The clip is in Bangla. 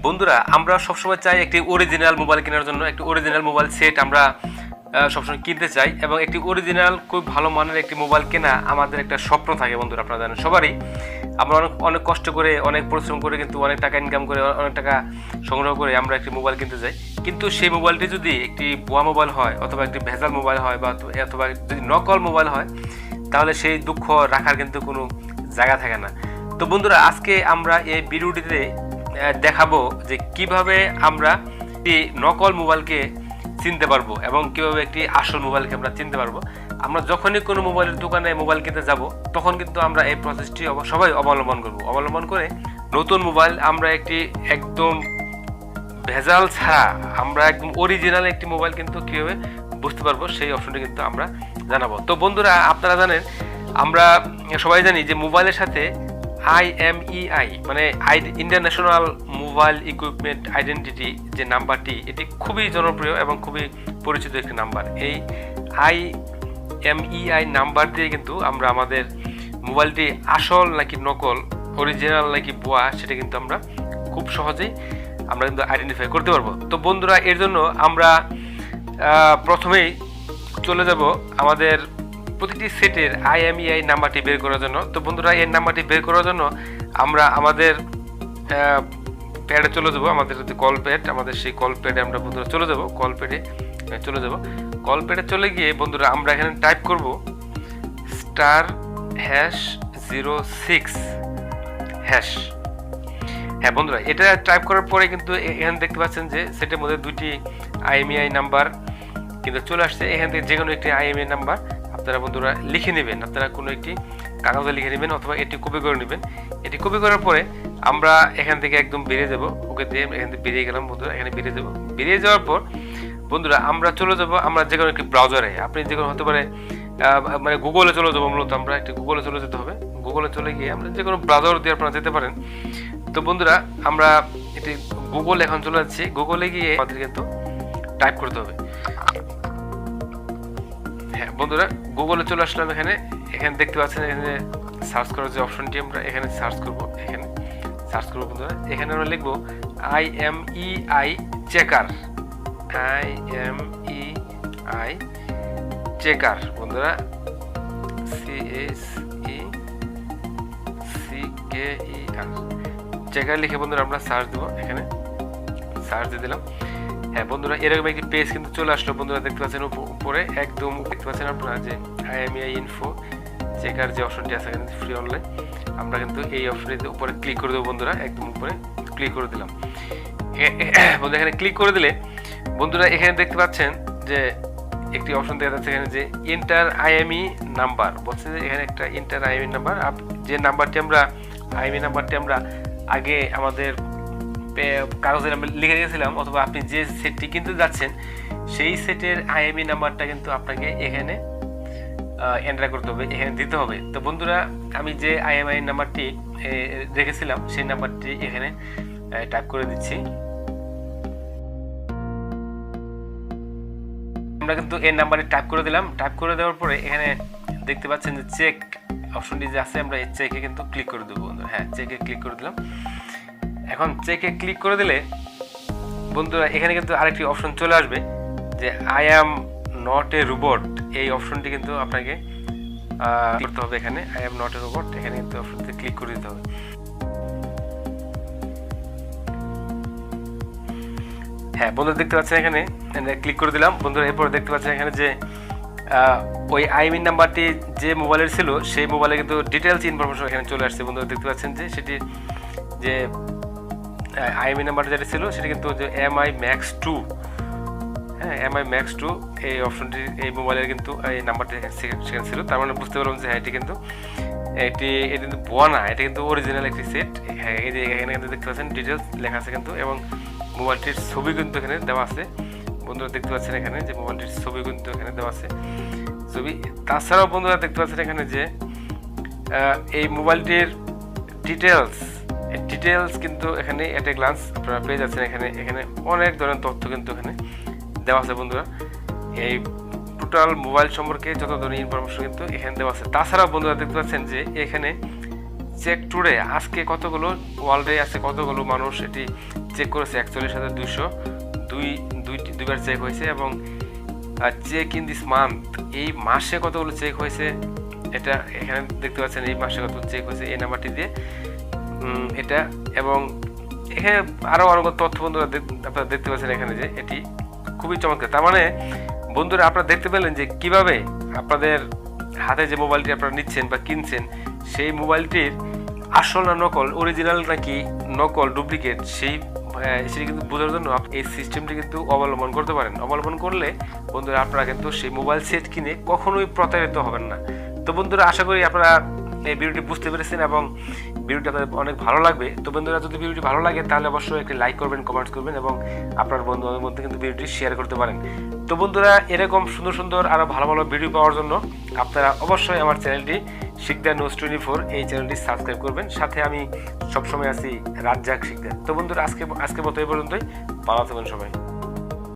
বন্ধুরা আমরা সবসময় চাই একটি অরিজিনাল মোবাইল কেনার জন্য একটি অরিজিনাল মোবাইল সেট আমরা সবসময় কিনতে চাই এবং একটি অরিজিনাল খুব ভালো মানের একটি মোবাইল কেনা আমাদের একটা স্বপ্ন থাকে বন্ধুরা। আপনারা জানেন সবারই আমরা অনেক কষ্ট করে অনেক পরিশ্রম করে কিন্তু অনেক টাকা ইনকাম করে অনেক টাকা সংগ্রহ করে আমরা একটি মোবাইল কিনতে যাই, কিন্তু সেই মোবাইলটি যদি একটি ভুয়া মোবাইল হয় অথবা একটি ভেজাল মোবাইল হয় বা অথবা যদি নকল মোবাইল হয় তাহলে সেই দুঃখ রাখার কিন্তু কোনো জায়গা থাকে না। তো বন্ধুরা আজকে আমরা এই ভিডিওটিতে দেখাবো যে কিভাবে আমরা একটি নকল মোবাইলকে চিনতে পারবো এবং কিভাবে একটি আসল মোবাইলকে আমরা চিনতে পারবো। আমরা যখনই কোনো মোবাইলের দোকানে মোবাইল কিনতে যাব তখন কিন্তু আমরা এই প্রসেসটি সবাই অবলম্বন করে নতুন মোবাইল আমরা একদম ভেজাল ছাড়া আমরা একদম অরিজিনাল একটি মোবাইল কিন্তু কিভাবে বুঝতে পারবো সেই অপশনটি কিন্তু আমরা জানাবো। তো বন্ধুরা আপনারা জানেন, আমরা সবাই জানি যে মোবাইলের সাথে IMEI মানে ইন্টারন্যাশনাল মোবাইল ইকুইপমেন্ট আইডেন্টিটি যে নাম্বারটি, এটি খুবই জনপ্রিয় এবং খুবই পরিচিত একটি নাম্বার। এই IMEI নাম্বার দিয়ে কিন্তু আমরা আমাদের মোবাইলটি আসল নাকি নকল, অরিজিনাল নাকি ভুয়া, সেটা কিন্তু আমরা খুব সহজেই আমরা কিন্তু আইডেন্টিফাই করতে পারবো। তো বন্ধুরা এর জন্য আমরা প্রথমেই চলে যাব আমাদের প্রতিটি সেটের IMEI নাম্বারটি বের করার জন্য। তো বন্ধুরা এই নাম্বারটি বের করার জন্য আমরা আমাদের প্যাডে চলে যাবো, আমাদের যদি কল প্যাড, আমাদের সেই কল প্যাডে আমরা বন্ধুরা চলে যাব, কল প্যাডে চলে গিয়ে বন্ধুরা আমরা এখানে টাইপ করব *#06#। হ্যাঁ বন্ধুরা, এটা টাইপ করার পরে কিন্তু এখানে দেখতে পাচ্ছেন যে সেটের মধ্যে দুটি IMEI নাম্বার কিন্তু চলে আসছে। এখান থেকে যে কোনো একটি IMEI নাম্বার আপনারা বন্ধুরা লিখে নেবেন, আপনারা কোনো একটি কাগজে লিখে নেবেন অথবা এটি কপি করে নেবেন। এটি কপি করার পরে আমরা এখান থেকে একদম বেরিয়ে যাব, ওকে দিয়ে এখান থেকে বেরিয়ে গেলাম বন্ধুরা। এখানে বেরিয়ে যাওয়ার পর বন্ধুরা আমরা চলে যাব আমরা যে কোনো একটি ব্রাউজারে, আপনি যে কোনো হতে পারে মানে গুগলে চলে যাবো, মূলত আমরা একটি গুগলে চলে যেতে হবে। গুগলে চলে গিয়ে আমরা যে কোনো ব্রাউজার দিয়ে আপনারা যেতে পারেন। তো বন্ধুরা আমরা এটি গুগল এখন চলে যাচ্ছি, গুগলে গিয়ে আমাদের কিন্তু টাইপ করতে হবে। হ্যাঁ বন্ধুরা গুগলে চলে আসলাম, এখানে দেখতে পাচ্ছেন এখানে সার্চ করার যে অপশনটি, আমরা এখানে সার্চ করবো বন্ধুরা। এখানে আমরা লিখবো IMEI চেকার, IMEI চেকার বন্ধুরা, CHECKER চেকার লিখে বন্ধুরা আমরা সার্চ দেবো। এখানে সার্চ দিয়ে দিলাম। হ্যাঁ বন্ধুরা এরকম একটি পেজ কিন্তু চলে আসলো বন্ধুরা, দেখতে পাচ্ছেন উপরে একদম দেখতে পাচ্ছেন আপনারা যে IMEI ইনফো চেকার যে অপশনটি আছে এখানে ফ্রি অনলাইন, আমরা কিন্তু এই অপশনটিতে উপরে ক্লিক করে দেবো বন্ধুরা। একদম উপরে ক্লিক করে দিলাম বন্ধুরা। এখানে ক্লিক করে দিলে বন্ধুরা এখানে দেখতে পাচ্ছেন যে একটি অপশন দেখা যাচ্ছে এখানে যে এন্টার IMEI নাম্বার বলছে যে এখানে একটা এন্টার IMEI নাম্বার, যে নাম্বারটি আমরা IMEI নাম্বারটি আমরা আগে আমাদের কাগজে আমরা লিখে রেখেছিলাম অথবা আপনি যে সেটটি কিনতে যাচ্ছেন সেই সেটের IMEI নাম্বারটা কিন্তু আপনাকে এখানে এন্টার করতে হবে, এখানে দিতে হবে। তো বন্ধুরা আমি যে IMEI নাম্বারটি রেখেছিলাম সেই নাম্বারটি এখানে টাইপ করে দিচ্ছি। আমরা কিন্তু এই নাম্বারটি টাইপ করে দিলাম। টাইপ করে দেওয়ার পরে এখানে দেখতে পাচ্ছেন যে চেক অপশনটি যে আছে, আমরা এই চেকে কিন্তু ক্লিক করে দেবো বন্ধুরা। হ্যাঁ চেকে ক্লিক করে দিলাম। এখন চেকে ক্লিক করে দিলে বন্ধুরা এখানে কিন্তু আরেকটি অপশন চলে আসবে যে I am not a robot, এই অপশনটি কিন্তু আপনাকে করতে হবে। এখানে I am not a robot, এখানে কিন্তু অপশনটিতে ক্লিক করে দিতে হবে। হ্যাঁ বন্ধুরা দেখতে পাচ্ছেন এখানে ক্লিক করে দিলাম বন্ধুরা। এরপর দেখতে পাচ্ছেন এখানে যে ওই IMEI নাম্বারটি যে মোবাইলের ছিল সেই মোবাইলে কিন্তু ডিটেলস ইনফরমেশন এখানে চলে আসছে বন্ধুরা। দেখতে পাচ্ছেন যে সেটি যে IMEI নাম্বারটা যেটা ছিল সেটা কিন্তু যে MI Max 2, হ্যাঁ MI Max 2 এই অপশনটি এই মোবাইলের কিন্তু এই নাম্বারটি সেখানে ছিল। তার মানে বুঝতে পারলাম যে হ্যাঁ এটি কিন্তু ভুয়া না, এটা কিন্তু অরিজিনাল একটি সেট। হ্যাঁ এই যে এখানে কিন্তু দেখতে পাচ্ছেন ডিটেলস লেখা আছে কিন্তু, এবং মোবাইলটির ছবি কিন্তু এখানে দেওয়া আছে বন্ধুরা। দেখতে পাচ্ছেন এখানে যে মোবাইলটির ছবি কিন্তু এখানে দেওয়া আছে ছবি। তাছাড়াও বন্ধুরা দেখতে পাচ্ছেন এখানে যে এই মোবাইলটির ডিটেলস কিন্তু এখানে এট এ গ্লান্স আপনারা পেয়ে যাচ্ছেন। এখানে অনেক ধরনের তথ্য কিন্তু এখানে দেওয়া আছে বন্ধুরা। এই টোটাল মোবাইল সম্পর্কে যত ধরনের ইনফরমেশন কিন্তু এখানে দেওয়া আছে। তাছাড়াও বন্ধুরা দেখতে পাচ্ছেন যে এখানে চেক টুডে আজকে কতগুলো ওয়ার্ল্ডে আছে কতগুলো মানুষ এটি চেক করেছে, 41,200 দুইবার চেক হয়েছে। এবং চেক ইন দিস মান্থ, এই মাসে কতগুলো চেক হয়েছে এটা এখানে দেখতে পাচ্ছেন, এই মাসে কত চেক হয়েছে এই নাম্বারটি দিয়ে এটা। এবং এখানে আরও অনেক তথ্য বন্ধুরা আপনারা দেখতে পাচ্ছেন এখানে, যে এটি খুবই চমৎকার। তার মানে বন্ধুরা আপনারা দেখতে পেলেন যে কিভাবে আপনাদের হাতে যে মোবাইলটি আপনারা নিচ্ছেন বা কিনছেন, সেই মোবাইলটির আসল না নকল, অরিজিনাল নাকি নকল, ডুপ্লিকেট, সেটি কিন্তু বোঝার জন্য এই সিস্টেমটি কিন্তু অবলম্বন করতে পারেন। অবলম্বন করলে বন্ধুরা আপনারা কিন্তু সেই মোবাইল সেট কিনে কখনোই প্রতারিত হবেন না। তো বন্ধুরা আশা করি আপনারা এই ভিডিওটি বুঝতে পেরেছেন এবং ভিডিওটি আপনাদের অনেক ভালো লাগবে। তো বন্ধুরা যদি ভিডিওটি ভালো লাগে তাহলে অবশ্যই একটি লাইক করবেন, কমেন্টস করবেন এবং আপনার বন্ধুদের মধ্যে কিন্তু ভিডিওটি শেয়ার করতে পারেন। তো বন্ধুরা এরকম সুন্দর সুন্দর আরও ভালো ভালো ভিডিও পাওয়ার জন্য আপনারা অবশ্যই আমার চ্যানেলটি শিকদার নিউজ 24 এই চ্যানেলটি সাবস্ক্রাইব করবেন। সাথে আমি সবসময় আছি রাজ্জাক শিকদার। তো বন্ধুরা আজকে মতো এই পর্যন্তই, ভালো থাকবেন সবাই।